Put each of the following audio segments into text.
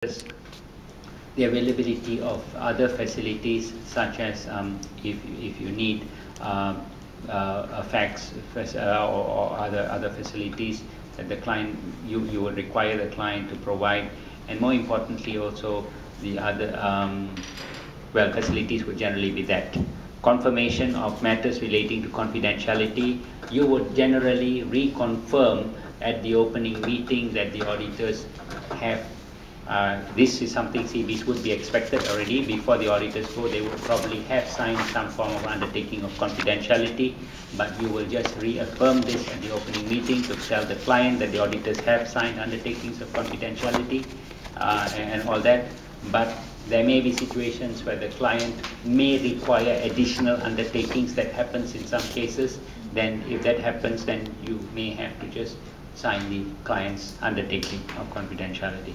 the availability of other facilities, such as if you need a fax or other facilities that the client you will require the client to provide, and more importantly also the other facilities would generally be that. Confirmation of matters relating to confidentiality, you would generally reconfirm at the opening meeting that the auditors have this is something CBs would be expected already. Before the auditors go, they would probably have signed some form of undertaking of confidentiality, but you will just reaffirm this at the opening meeting to tell the client that the auditors have signed undertakings of confidentiality and all that. But there may be situations where the client may require additional undertakings. That happens in some cases. Then if that happens, then you may have to just sign the client's undertaking of confidentiality.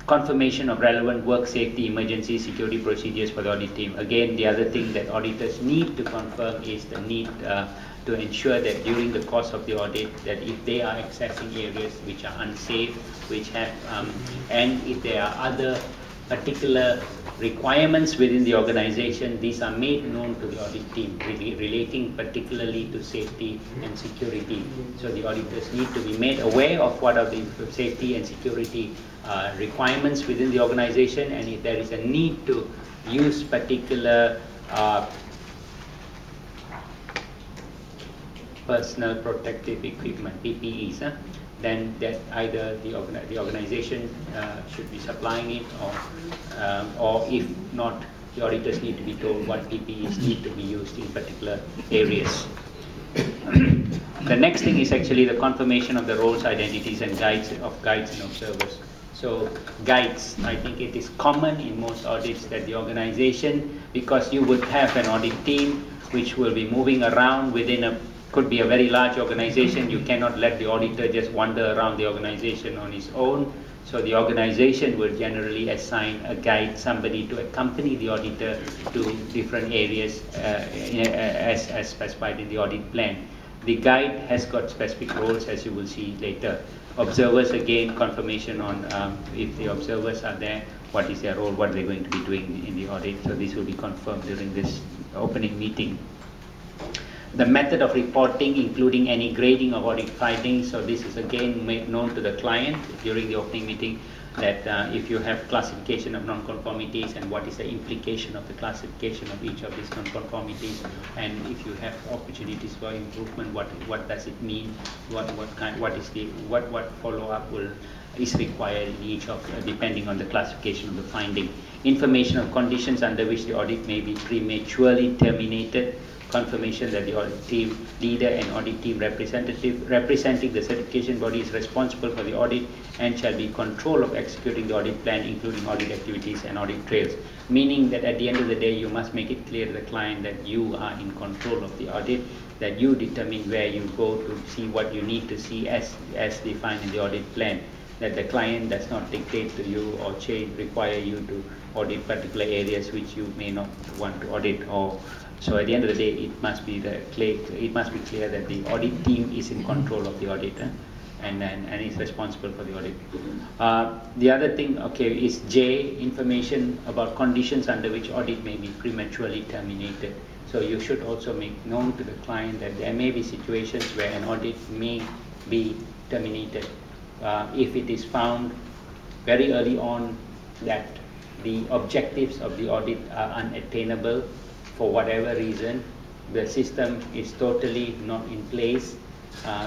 Confirmation of relevant work safety, emergency, security procedures for the audit team. Again, the other thing that auditors need to confirm is the need to ensure that during the course of the audit, that if they are accessing areas which are unsafe, which have, and if there are other particular requirements within the organization, these are made known to the audit team, relating particularly to safety and security. So the auditors need to be made aware of what are the safety and security requirements within the organization, and if there is a need to use particular personal protective equipment, PPEs, then that either the organization should be supplying it, or if not, the auditors need to be told what PPEs need to be used in particular areas. The next thing is actually the confirmation of the roles, identities, and guides and observers. So guides, I think it is common in most audits that the organization, because you would have an audit team which will be moving around within could be a very large organization. You cannot let the auditor just wander around the organization on his own. So the organization will generally assign a guide, somebody to accompany the auditor to different areas as specified in the audit plan. The guide has got specific roles, as you will see later. Observers, again, confirmation on if the observers are there, what is their role, what they're going to be doing in the audit. So this will be confirmed during this opening meeting. The method of reporting, including any grading of audit findings. So this is again made known to the client during the opening meeting, that if you have classification of non-conformities, and what is the implication of the classification of each of these non-conformities, and if you have opportunities for improvement, what does it mean, what follow-up is required in each of depending on the classification of the finding. Information of conditions under which the audit may be prematurely terminated. Confirmation that the audit team leader and audit team representative representing the certification body is responsible for the audit and shall be in control of executing the audit plan, including audit activities and audit trails. Meaning that at the end of the day, you must make it clear to the client that you are in control of the audit, that you determine where you go to see what you need to see as defined in the audit plan, that the client does not dictate to you or require you to audit particular areas which you may not want to audit. Or so at the end of the day, it must be clear that the audit team is in control of the audit and is responsible for the audit. The other thing, is J, information about conditions under which audit may be prematurely terminated. So you should also make known to the client that there may be situations where an audit may be terminated if it is found very early on that the objectives of the audit are unattainable for whatever reason. The system is totally not in place.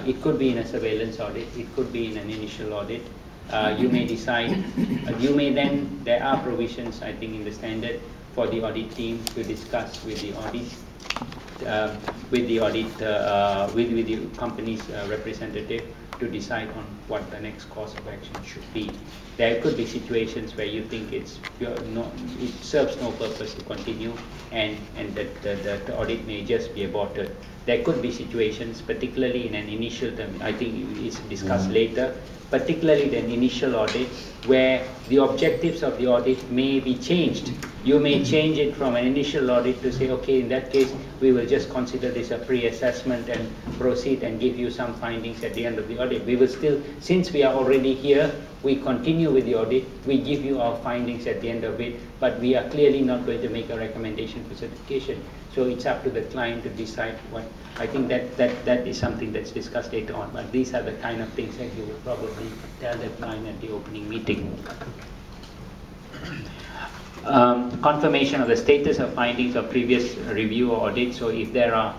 It could be in a surveillance audit, it could be in an initial audit. You may decide, there are provisions, I think, in the standard for the audit team to discuss with the with the company's representative to decide on what the next course of action should be. There could be situations where you think it serves no purpose to continue, and that the audit may just be aborted. There could be situations, particularly in an initial term, I think it's discussed later, particularly the initial audit, where the objectives of the audit may be changed. You may change it from an initial audit to say, okay, in that case, we will just consider this a pre-assessment and proceed and give you some findings at the end of the audit. We will still, since we are already here, we continue with the audit, we give you our findings at the end of it, but we are clearly not going to make a recommendation for certification. So it's up to the client to decide what. I think that is something that's discussed later on, but these are the kind of things that you will probably tell the client at the opening meeting. Confirmation of the status of findings of previous review or audit. So if there are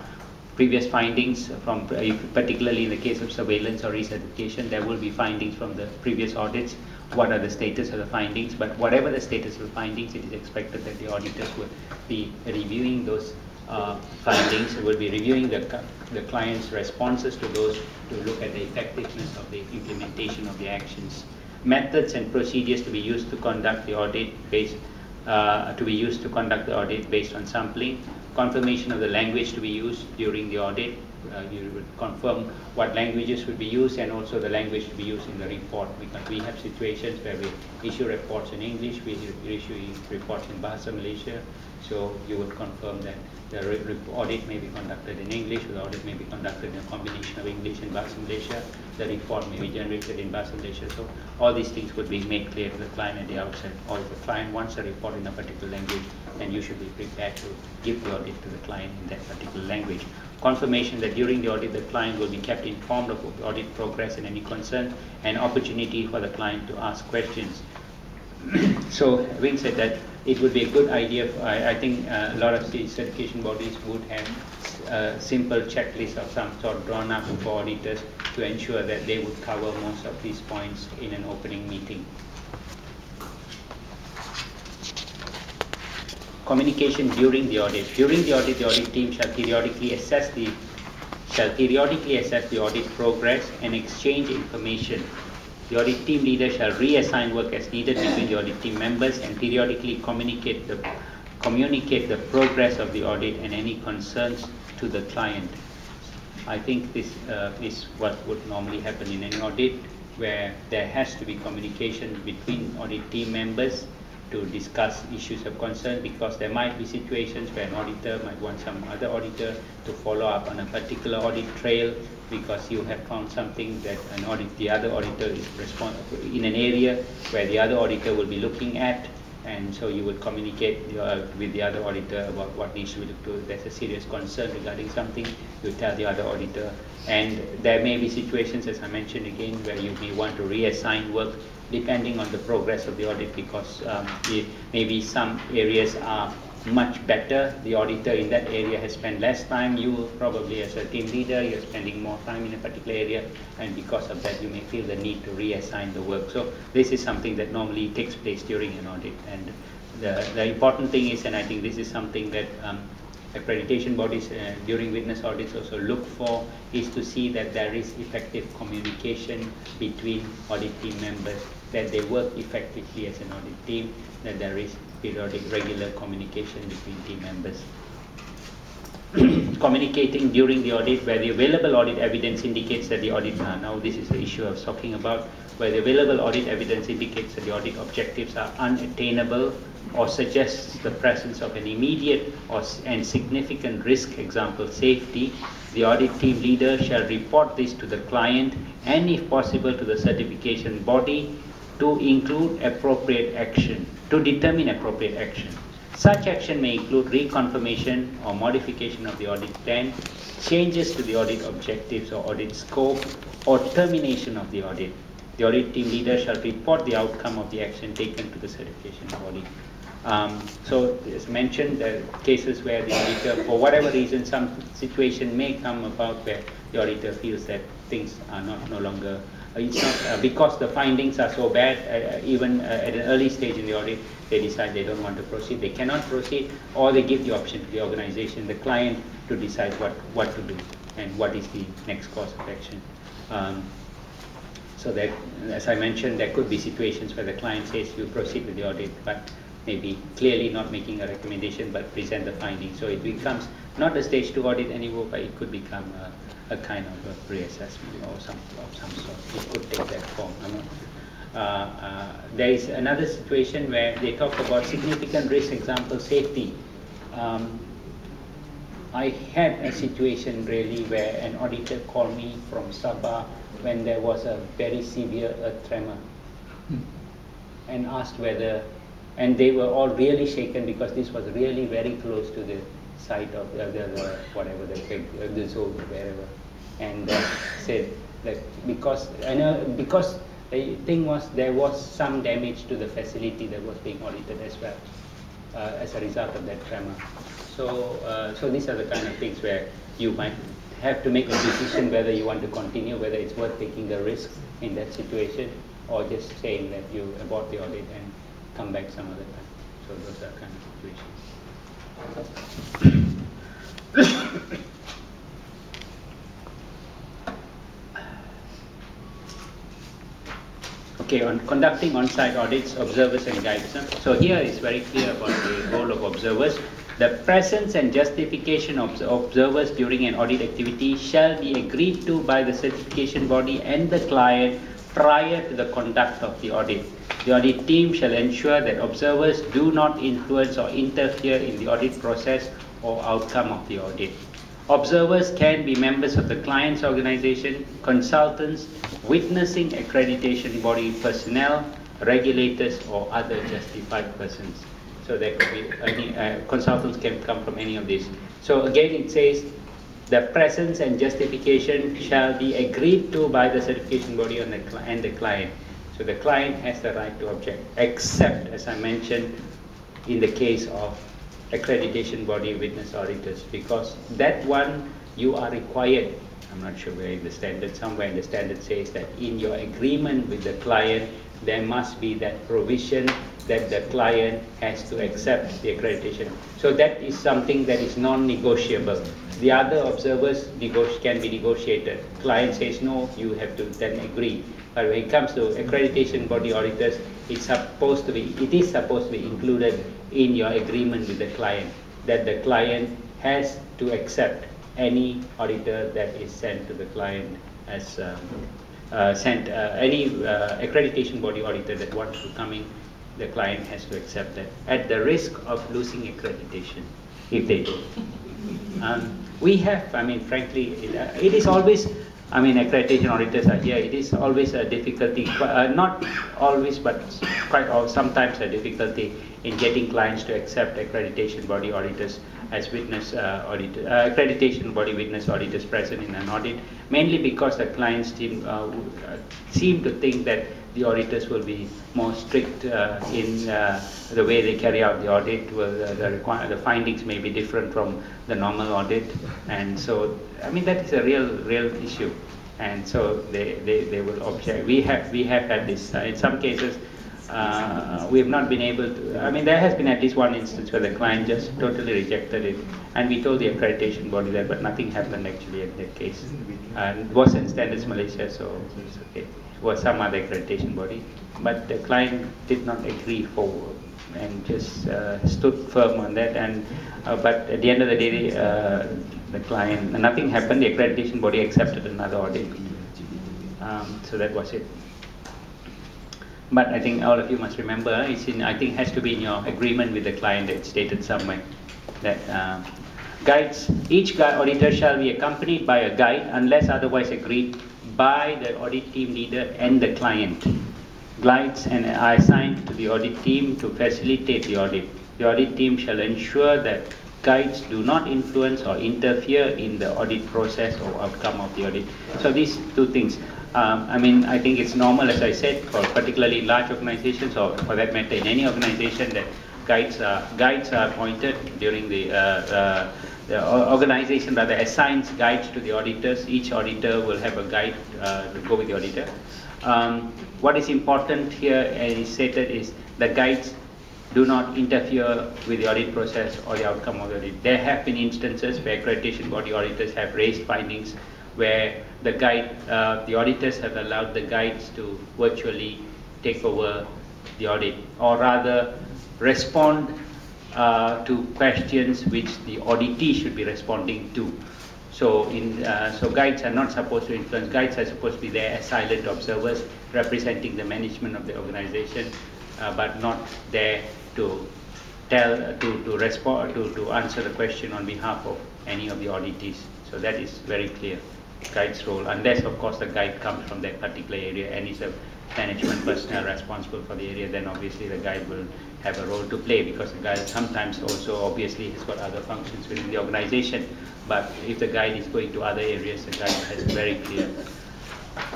previous findings from, particularly in the case of surveillance or recertification, there will be findings from the previous audits. What are the status of the findings? But whatever the status of the findings, it is expected that the auditors will be reviewing those findings, will be reviewing the client's responses to those to look at the effectiveness of the implementation of the actions. Methods and procedures to be used to conduct the audit based based on sampling. Confirmation of the language to be used during the audit. You would confirm what languages would be used and also the language to be used in the report, because we have situations where we issue reports in English, we issue reports in Bahasa Malaysia, so you would confirm that the audit may be conducted in English, the audit may be conducted in a combination of English and Bahasa Malaysia, the report may be generated in Bahasa Malaysia, so all these things would be made clear to the client at the outset. Or if the client wants a report in a particular language, then you should be prepared to give the audit to the client in that particular language. Confirmation that during the audit, the client will be kept informed of the audit progress and any concern, and opportunity for the client to ask questions. So, having said that, it would be a good idea. I think a lot of the certification bodies would have a simple checklist of some sort drawn up for auditors to ensure that they would cover most of these points in an opening meeting. Communication during the audit. During the audit team shall periodically assess the audit progress and exchange information. The audit team leader shall reassign work as needed between the audit team members and periodically communicate the progress of the audit and any concerns to the client. I think this is what would normally happen in any audit, where there has to be communication between audit team members to discuss issues of concern, because there might be situations where an auditor might want some other auditor to follow up on a particular audit trail because you have found something that the other auditor is responsible in an area where the other auditor will be looking at, and so you would communicate with the other auditor about what needs to be looked to. There's a serious concern regarding something, you tell the other auditor. And there may be situations, as I mentioned again, where you may want to reassign work depending on the progress of the audit, because maybe some areas are much better. The auditor in that area has spent less time. You probably, as a team leader, you're spending more time in a particular area, and because of that you may feel the need to reassign the work. So this is something that normally takes place during an audit, and the important thing is, and I think this is something that accreditation bodies during witness audits also look for, is to see that there is effective communication between audit team members, that they work effectively as an audit team, that there is periodic regular communication between team members. Communicating during the audit, where the available audit evidence indicates that the audit, now this is the issue I was talking about, where the available audit evidence indicates that the audit objectives are unattainable or suggests the presence of an immediate and significant risk, example safety, the audit team leader shall report this to the client and if possible to the certification body to include appropriate action, to determine appropriate action. Such action may include reconfirmation or modification of the audit plan, changes to the audit objectives or audit scope, or termination of the audit. The audit team leader shall report the outcome of the action taken to the certification body. So as mentioned, there are cases where the auditor, for whatever reason, some situation may come about where the auditor feels that things are no longer, it's not because the findings are so bad, even at an early stage in the audit, they decide they don't want to proceed, they cannot proceed, or they give the option to the organization, the client, to decide what to do and what is the next course of action. So that, as I mentioned, there could be situations where the client says you proceed with the audit, but maybe clearly not making a recommendation but present the findings. So it becomes not a stage 2 audit anymore, but it could become a kind of a reassessment or some of some sort. It could take that form. There is another situation where they talk about significant risk, example, safety. I had a situation really where an auditor called me from Sabah when there was a very severe earth tremor and asked whether, and they were all really shaken because this was really very close to the site of whatever the zone or wherever, and said that because the thing was there was some damage to the facility that was being audited as well as a result of that tremor. So these are the kind of things where you might have to make a decision whether you want to continue, whether it's worth taking the risk in that situation, or just saying that you abort the audit and come back some other time. So those are kind of situations. Okay, on conducting on-site audits, observers and guides. So here is very clear about the role of observers. The presence and justification of observers during an audit activity shall be agreed to by the certification body and the client prior to the conduct of the audit. The audit team shall ensure that observers do not influence or interfere in the audit process or outcome of the audit. Observers can be members of the client's organization, consultants, witnessing accreditation body personnel, regulators, or other justified persons. So there could be any consultants can come from any of these. So again, it says the presence and justification shall be agreed to by the certification body and the client. So the client has the right to object, except, as I mentioned, in the case of accreditation body witness auditors, because that one you are required. I'm not sure where in the standard, somewhere in the standard says that in your agreement with the client, there must be that provision that the client has to accept the accreditation. So that is something that is non-negotiable. The other observers can be negotiated. Client says no, you have to then agree. But when it comes to accreditation body auditors, it is supposed to be included in your agreement with the client, that the client has to accept any auditor that is sent to the client as any accreditation body auditor that wants to come in, the client has to accept that at the risk of losing accreditation if they do. We have, I mean, frankly, it is always, I mean, accreditation auditors are here. It is always a difficulty, not always, but sometimes a difficulty in getting clients to accept accreditation body auditors as witness accreditation body witness auditors present in an audit, mainly because the clients seem to think that the auditors will be more strict in the way they carry out the audit. The findings may be different from the normal audit, and so I mean that is a real issue, and so they will object. We have had this in some cases. We have not been able to, I mean, there has been at least one instance where the client just totally rejected it, and we told the accreditation body that, but nothing happened actually in that case. And it wasn't Standards Malaysia, so it's okay. It was some other accreditation body, but the client did not agree forward and just stood firm on that. And but at the end of the day, the client, nothing happened. The accreditation body accepted another audit, so that was it. But I think all of you must remember, it's in, I think has to be in your agreement with the client that stated somewhere that guides, each auditor shall be accompanied by a guide unless otherwise agreed by the audit team leader and the client. Guides and are assigned to the audit team to facilitate the audit. The audit team shall ensure that guides do not influence or interfere in the audit process or outcome of the audit. So these two things. I mean, I think it's normal, as I said, for particularly large organizations, or for that matter in any organization, that guides are appointed during the organization rather assigns guides to the auditors. Each auditor will have a guide to go with the auditor. What is important here, as is stated, is the guides do not interfere with the audit process or the outcome of the audit. There have been instances where accreditation body auditors have raised findings where the auditors have allowed the guides to virtually take over the audit, or rather respond to questions which the auditee should be responding to. So guides are not supposed to influence. Guides are supposed to be there as silent observers representing the management of the organization, but not there to respond, to answer the question on behalf of any of the auditees. So that is very clear, guide's role, unless of course the guide comes from that particular area and is a management personnel responsible for the area, then obviously the guide will have a role to play, because the guide sometimes also obviously has got other functions within the organization. But if the guide is going to other areas, the guide has very clear.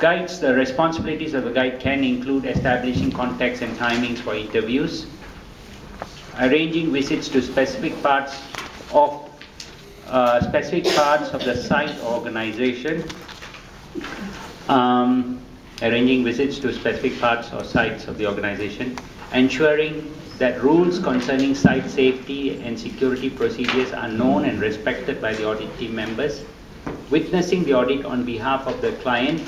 Guides, the responsibilities of the guide can include establishing contacts and timings for interviews, arranging visits to specific parts of the site organization, arranging visits to specific parts or sites of the organization, ensuring that rules concerning site safety and security procedures are known and respected by the audit team members, witnessing the audit on behalf of the client,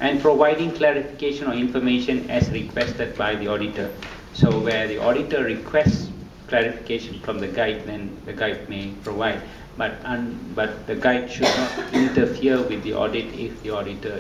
and providing clarification or information as requested by the auditor. So where the auditor requests clarification from the guide, then the guide may provide. But the guide should not interfere with the audit if the auditor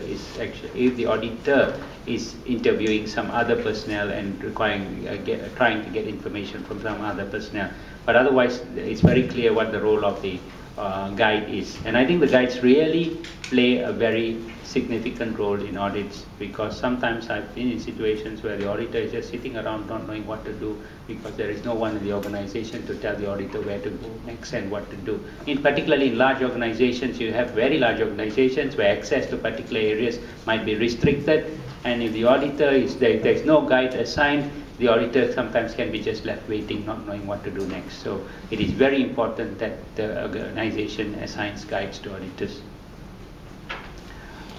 is interviewing some other personnel and trying to get information from some other personnel. But otherwise, it's very clear what the role of the guide is. And I think the guides really play a very significant role in audits, because sometimes I've been in situations where the auditor is just sitting around not knowing what to do, because there is no one in the organization to tell the auditor where to go next and what to do. Particularly in large organizations, you have very large organizations where access to particular areas might be restricted, and if the auditor is there's no guide assigned, the auditor sometimes can be just left waiting, not knowing what to do next. So it is very important that the organization assigns guides to auditors.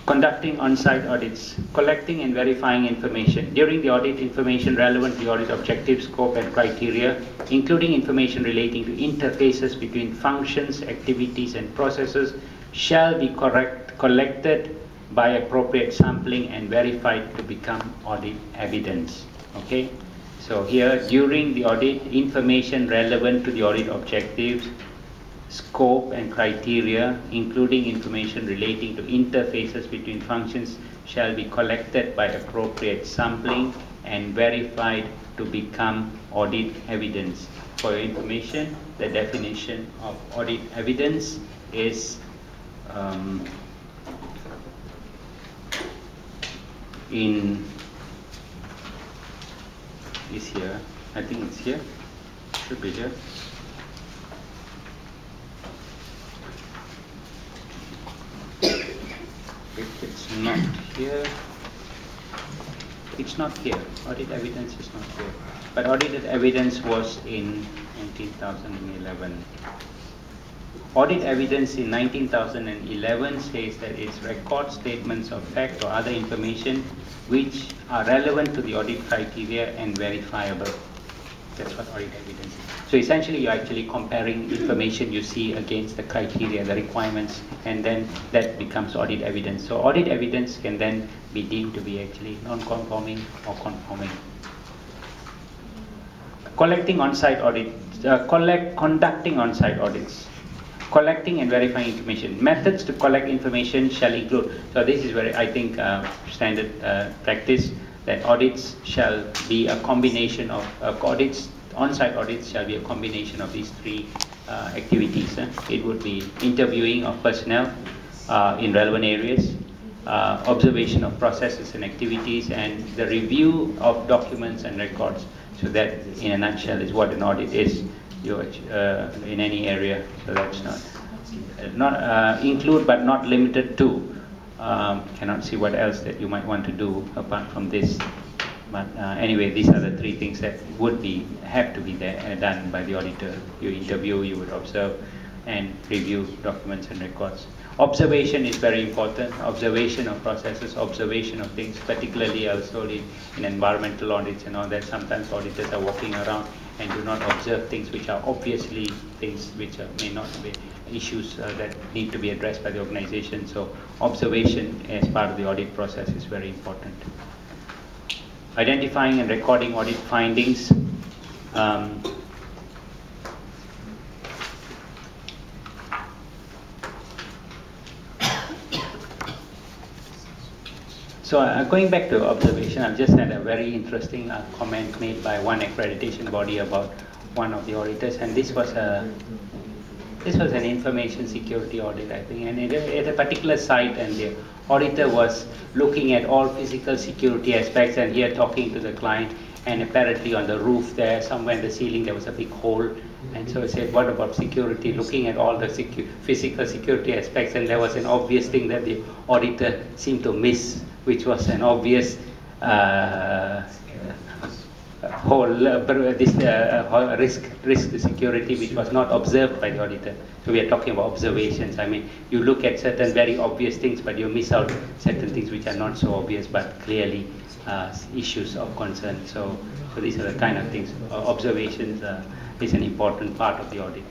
Conducting on-site audits, collecting and verifying information. During the audit, information relevant to the audit objective, scope and criteria, including information relating to interfaces between functions, activities and processes, shall be collected by appropriate sampling and verified to become audit evidence. Okay? So here, during the audit, information relevant to the audit objectives, scope and criteria, including information relating to interfaces between functions, shall be collected by appropriate sampling and verified to become audit evidence. For your information, the definition of audit evidence is here. I think it's here. Should be here. If it's not here, it's not here. Audit evidence is not here. But audited evidence was in 19,011. Audit evidence in 19,011 says that it's record statements of fact or other information which are relevant to the audit criteria and verifiable. That's what audit evidence is. So essentially, you're actually comparing information you see against the criteria, the requirements, and then that becomes audit evidence. So audit evidence can then be deemed to be actually non-conforming or conforming. Conducting on-site audits. Collecting and verifying information. Methods to collect information shall include, so this is very, I think, standard practice, that audits shall be a combination of on-site audits shall be a combination of these three activities. It would be interviewing of personnel in relevant areas, observation of processes and activities, and the review of documents and records. So that, in a nutshell, is what an audit is. In any area, so that's not include but not limited to. Cannot see what else that you might want to do apart from this. But anyway, these are the three things that have to be there, done by the auditor. You interview, you would observe, and review documents and records. Observation is very important. Observation of processes, observation of things, particularly also in environmental audits and all that. Sometimes auditors are walking around and do not observe things which are obviously things which may not be issues that need to be addressed by the organization. So observation as part of the audit process is very important. Identifying and recording audit findings. So going back to observation, I've just had a very interesting comment made by one accreditation body about one of the auditors, and this was an information security audit, I think, and at a particular site, and the auditor was looking at all physical security aspects, and here talking to the client, and apparently on the roof there, somewhere in the ceiling, there was a big hole, and so I said, what about security, looking at all the physical security aspects, and there was an obvious thing that the auditor seemed to miss, which was an obvious risk to security, which was not observed by the auditor. So we are talking about observations. I mean, you look at certain very obvious things, but you miss out certain things which are not so obvious, but clearly issues of concern. So these are the kind of things. Observations is an important part of the audit.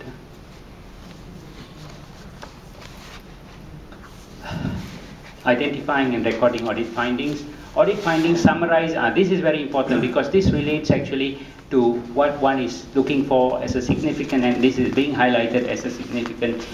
Identifying and recording audit findings. Audit findings summarize, this is very important because this relates actually to what one is looking for as a significant, and this is being highlighted as a significant